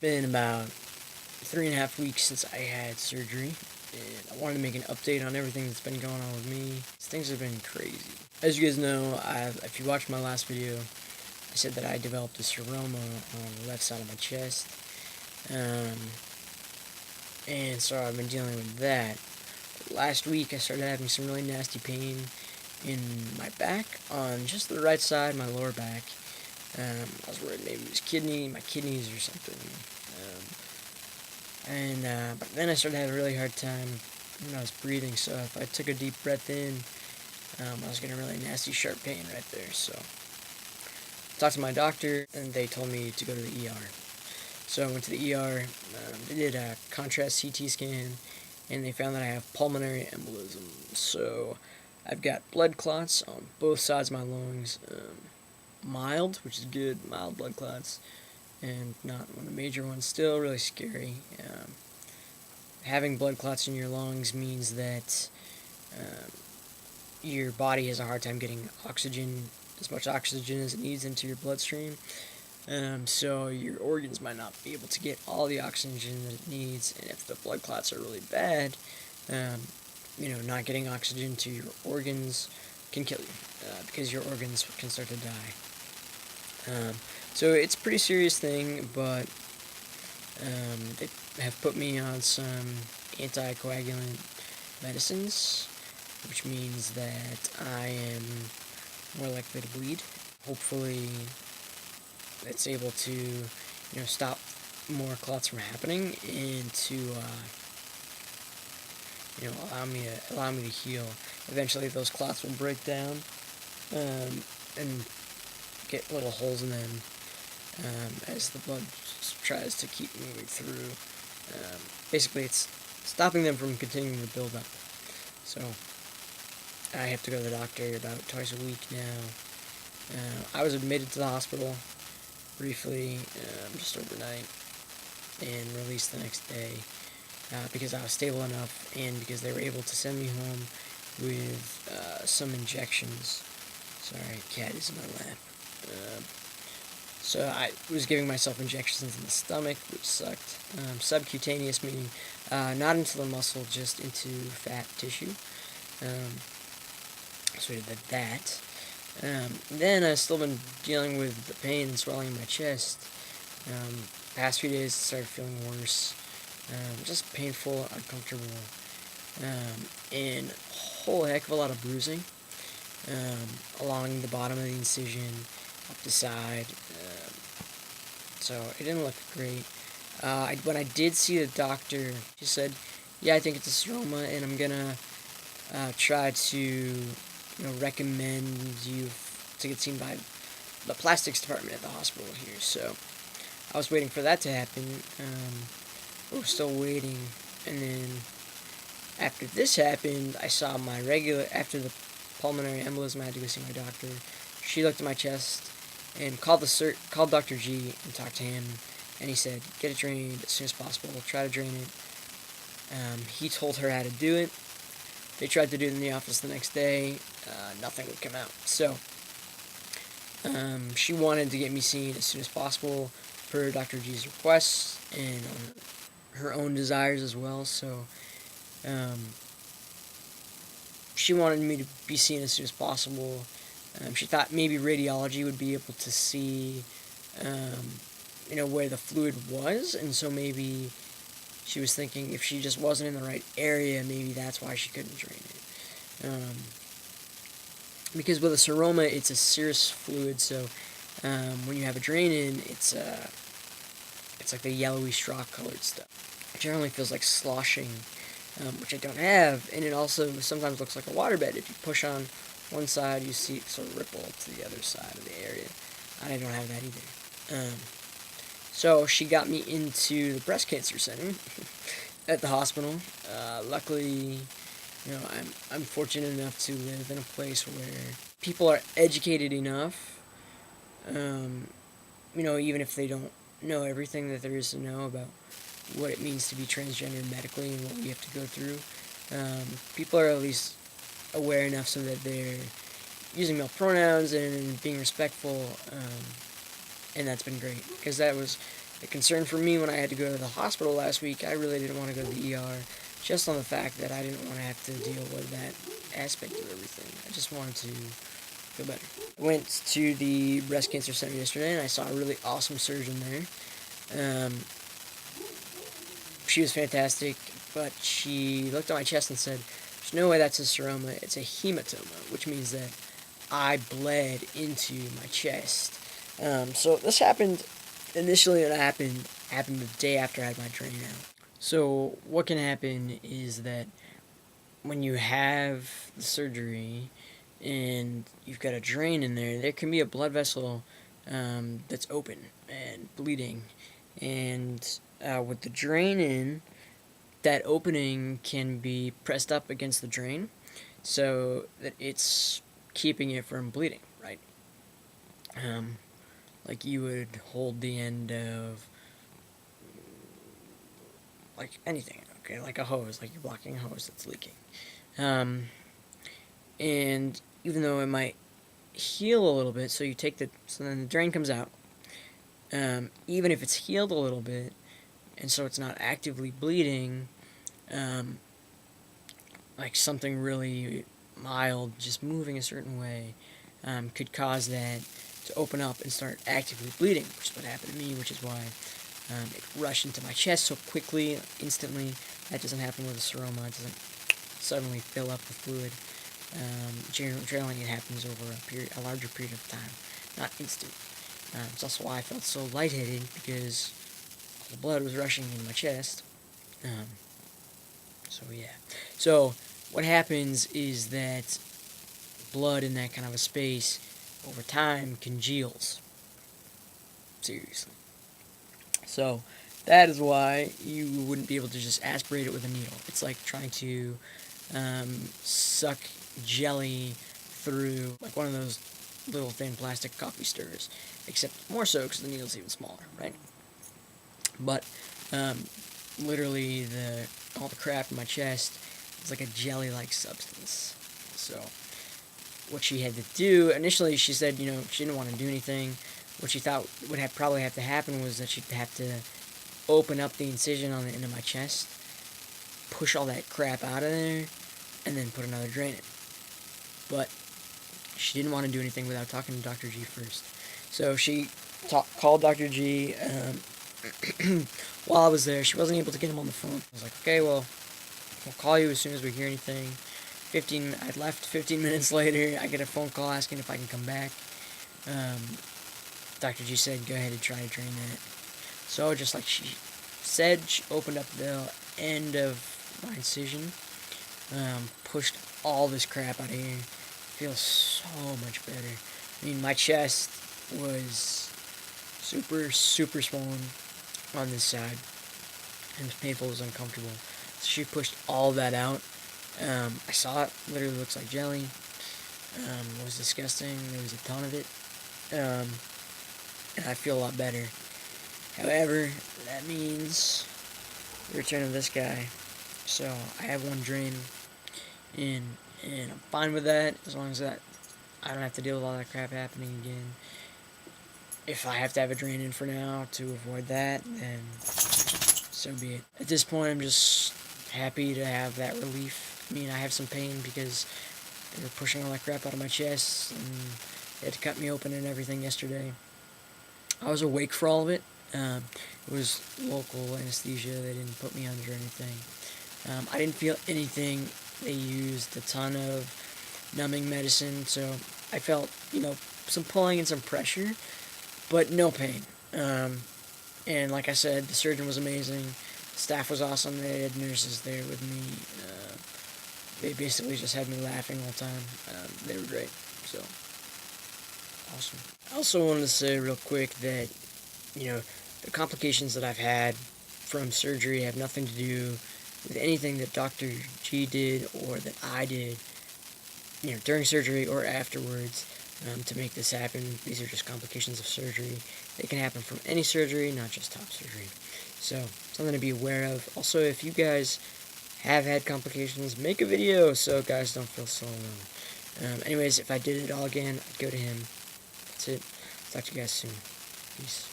Been about 3.5 weeks since I had surgery, and I wanted to make an update on everything that's been going on with me. Things have been crazy. As you guys know, if you watched my last video, I said that I developed a seroma on the left side of my chest, and so I've been dealing with that. Last week, I started having some really nasty pain in my back, on just the right side, my lower back. I was worried maybe it was my kidneys or something. But then I started having a really hard time when I was breathing, so if I took a deep breath in, I was getting a really nasty, sharp pain right there. So I talked to my doctor, and they told me to go to the ER. So I went to the ER, they did a contrast CT scan, and they found that I have pulmonary embolism. So I've got blood clots on both sides of my lungs, mild, which is good, mild blood clots, and not one of the major ones. Still really scary. Having blood clots in your lungs means that your body has a hard time getting oxygen, as much oxygen as it needs into your bloodstream. So your organs might not be able to get all the oxygen that it needs, and if the blood clots are really bad, not getting oxygen to your organs can kill you, because your organs can start to die. So it's a pretty serious thing, but they have put me on some anticoagulant medicines, which means that I am more likely to bleed. Hopefully, it's able to, stop more clots from happening and to, allow me to heal. Eventually, those clots will break down, and get little holes in them, as the blood tries to keep moving through. Basically, it's stopping them from continuing to build up. So I have to go to the doctor about twice a week now. I was admitted to the hospital briefly, just overnight, and released the next day, because I was stable enough, and because they were able to send me home with some injections. Sorry, cat is in my lap. So I was giving myself injections in the stomach, which sucked. Subcutaneous, meaning not into the muscle, just into fat tissue. So I did that. Then I've still been dealing with the pain and swelling in my chest. Past few days, it started feeling worse. Just painful, uncomfortable, and a whole heck of a lot of bruising along the bottom of the incision, up the side. So it didn't look great. When I did see the doctor, she said, "Yeah, I think it's a seroma, and I'm gonna try to, recommend you to get seen by the plastics department at the hospital here." So I was waiting for that to happen. We were still waiting, and then after this happened, I saw after the pulmonary embolism, I had to go see my doctor. She looked at my chest and called Dr. G and talked to him, and he said, "Get it drained as soon as possible. Try to drain it." He told her how to do it. They tried to do it in the office the next day. Nothing would come out. So she wanted to get me seen as soon as possible per Dr. G's requests and her own desires as well. So she wanted me to be seen as soon as possible. She thought maybe radiology would be able to see, where the fluid was, and so maybe she was thinking if she just wasn't in the right area, maybe that's why she couldn't drain it. Because with a seroma, it's a serous fluid, so when you have a drain in, it's like the yellowy straw-colored stuff. It generally feels like sloshing, which I don't have, and it also sometimes looks like a waterbed. If you push on one side, you see it sort of ripple to the other side of the area. I don't have that either. So she got me into the breast cancer center at the hospital. Luckily, I'm fortunate enough to live in a place where people are educated enough, even if they don't know everything that there is to know about what it means to be transgender medically and what we have to go through. People are at least aware enough so that they're using male pronouns and being respectful, and that's been great, because that was A concern for me when I had to go to the hospital last week, I really didn't want to go to the ER, just on the fact that I didn't want to have to deal with that aspect of everything. I just wanted to feel better. I went to the breast cancer center yesterday, and I saw a really awesome surgeon there. She was fantastic, but she looked at my chest and said, "There's no way that's a seroma, it's a hematoma," which means that I bled into my chest. So this happened initially. It happened the day after I had my drain out. So what can happen is that when you have the surgery and you've got a drain in there, there can be a blood vessel that's open and bleeding, and with the drain in, that opening can be pressed up against the drain so that it's keeping it from bleeding, right? Like you would hold the end of like anything, okay, like a hose, like you're blocking a hose that's leaking. And even though it might heal a little bit, so then the drain comes out. Even if it's healed a little bit, and so it's not actively bleeding, like something really mild, just moving a certain way, could cause that to open up and start actively bleeding, which is what happened to me, which is why it rushed into my chest so quickly, instantly. That doesn't happen with a seroma. It doesn't suddenly fill up with fluid. Generally, it happens over a larger period of time, not instant. It's also why I felt so lightheaded, because the blood was rushing in my chest. So yeah. So what happens is that blood in that kind of a space over time congeals. Seriously. So that is why you wouldn't be able to just aspirate it with a needle. It's like trying to suck jelly through like one of those little thin plastic coffee stirrers, except more so because the needle's even smaller, right? But literally all the crap in my chest is like a jelly-like substance. So what she had to do initially, she said, she didn't want to do anything. What she thought would probably have to happen was that she'd have to open up the incision on the end of my chest, push all that crap out of there, and then put another drain in. But she didn't want to do anything without talking to Dr. G first. So she called Dr. G while I was there. She wasn't able to get him on the phone. I was like, okay, well, we'll call you as soon as we hear anything. I left 15 minutes later. I get a phone call asking if I can come back. Dr. G said, go ahead and try to drain that. So just like she said, she opened up the end of my incision, pushed all this crap out of here. Feels so much better. I mean, my chest was super, super swollen on this side. It was painful, it was uncomfortable. So she pushed all that out. I saw it, literally looks like jelly. It was disgusting, there was a ton of it. And I feel a lot better. However, that means the return of this guy. So I have one drain in, and I'm fine with that, as long as that I don't have to deal with all that crap happening again. If I have to have a drain in for now to avoid that, then so be it. At this point, I'm just happy to have that relief. I mean, I have some pain because they were pushing all that crap out of my chest, and they had to cut me open and everything yesterday. I was awake for all of it. It was local anesthesia. They didn't put me under anything. I didn't feel anything. They used a ton of numbing medicine, so I felt, some pulling and some pressure, but no pain. And like I said, the surgeon was amazing. The staff was awesome. They had nurses there with me. They basically just had me laughing all the time. They were great. So, awesome. I also wanted to say real quick that, the complications that I've had from surgery have nothing to do with anything that Dr. G did or that I did, during surgery or afterwards to make this happen. These are just complications of surgery. They can happen from any surgery, not just top surgery. So, something to be aware of. Also, if you guys have had complications, make a video so guys don't feel so alone. Anyways, if I did it all again, I'd go to him. That's it. Talk to you guys soon. Peace.